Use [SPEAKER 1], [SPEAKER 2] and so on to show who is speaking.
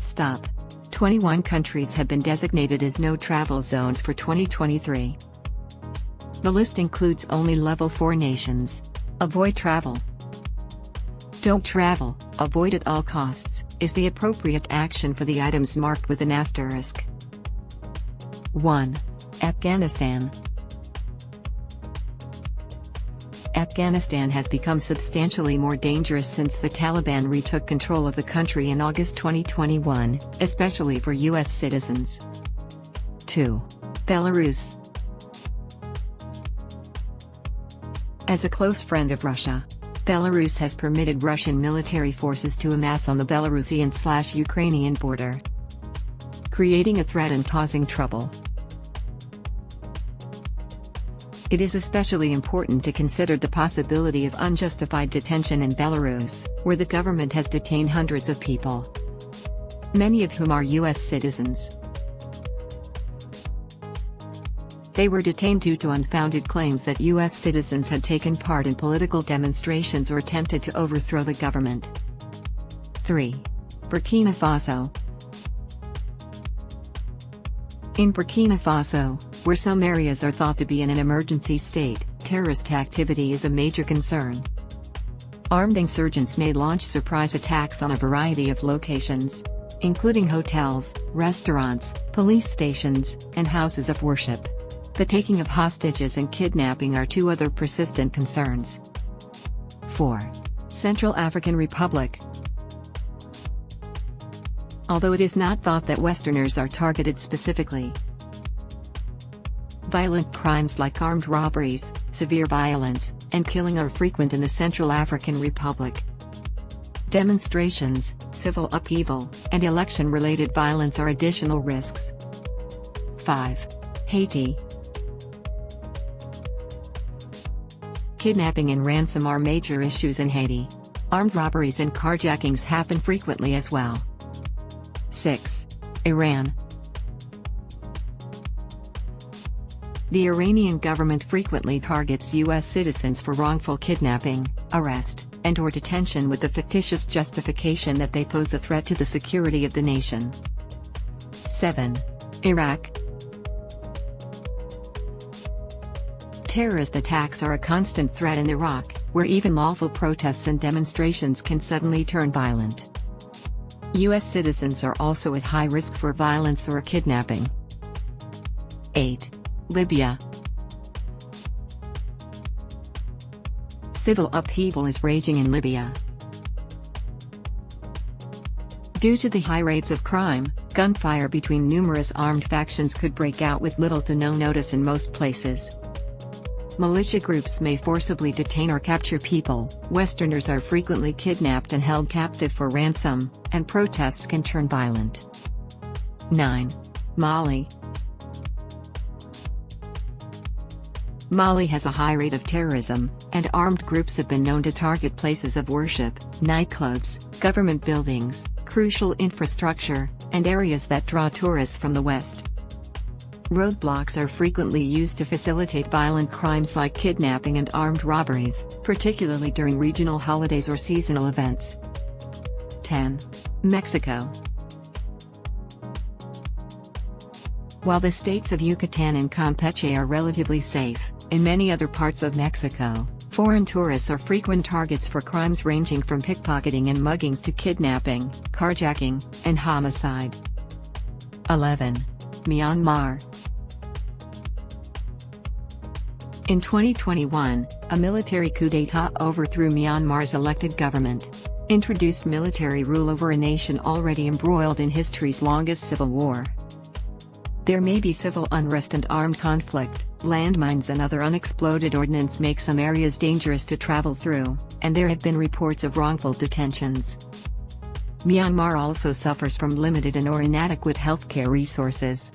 [SPEAKER 1] Stop. 21 countries have been designated as no-travel zones for 2023. The list includes only Level 4 nations. Avoid travel. Don't travel, avoid at all costs, is the appropriate action for the items marked with an asterisk. 1. Afghanistan. Afghanistan has become substantially more dangerous since the Taliban retook control of the country in August 2021, especially for U.S. citizens. 2. Belarus. As a close friend of Russia, Belarus has permitted Russian military forces to amass on the Belarusian/Ukrainian border, creating a threat and causing trouble. It is especially important to consider the possibility of unjustified detention in Belarus, where the government has detained hundreds of people, many of whom are U.S. citizens. They were detained due to unfounded claims that U.S. citizens had taken part in political demonstrations or attempted to overthrow the government. 3. Burkina Faso. In Burkina Faso, where some areas are thought to be in an emergency state, terrorist activity is a major concern. Armed insurgents may launch surprise attacks on a variety of locations, including hotels, restaurants, police stations, and houses of worship. The taking of hostages and kidnapping are two other persistent concerns. 4. Central African Republic. Although it is not thought that Westerners are targeted specifically, violent crimes like armed robberies, severe violence, and killing are frequent in the Central African Republic. Demonstrations, civil upheaval, and election-related violence are additional risks. 5. Haiti. Kidnapping and ransom are major issues in Haiti. Armed robberies and carjackings happen frequently as well. 6. Iran. The Iranian government frequently targets U.S. citizens for wrongful kidnapping, arrest, and/or detention with the fictitious justification that they pose a threat to the security of the nation. 7. Iraq. Terrorist attacks are a constant threat in Iraq, where even lawful protests and demonstrations can suddenly turn violent. U.S. citizens are also at high risk for violence or kidnapping. 8. Libya. Civil upheaval is raging in Libya. Due to the high rates of crime, gunfire between numerous armed factions could break out with little to no notice in most places. Militia groups may forcibly detain or capture people, Westerners are frequently kidnapped and held captive for ransom, and protests can turn violent. 9. Mali. Mali has a high rate of terrorism, and armed groups have been known to target places of worship, nightclubs, government buildings, crucial infrastructure, and areas that draw tourists from the West. Roadblocks are frequently used to facilitate violent crimes like kidnapping and armed robberies, particularly during regional holidays or seasonal events. 10. Mexico. While the states of Yucatan and Campeche are relatively safe, in many other parts of Mexico, foreign tourists are frequent targets for crimes ranging from pickpocketing and muggings to kidnapping, carjacking, and homicide. 11. Myanmar. In 2021, a military coup d'état overthrew Myanmar's elected government, introduced military rule over a nation already embroiled in history's longest civil war. There may be civil unrest and armed conflict, landmines and other unexploded ordnance make some areas dangerous to travel through, and there have been reports of wrongful detentions. Myanmar also suffers from limited and/or inadequate healthcare resources.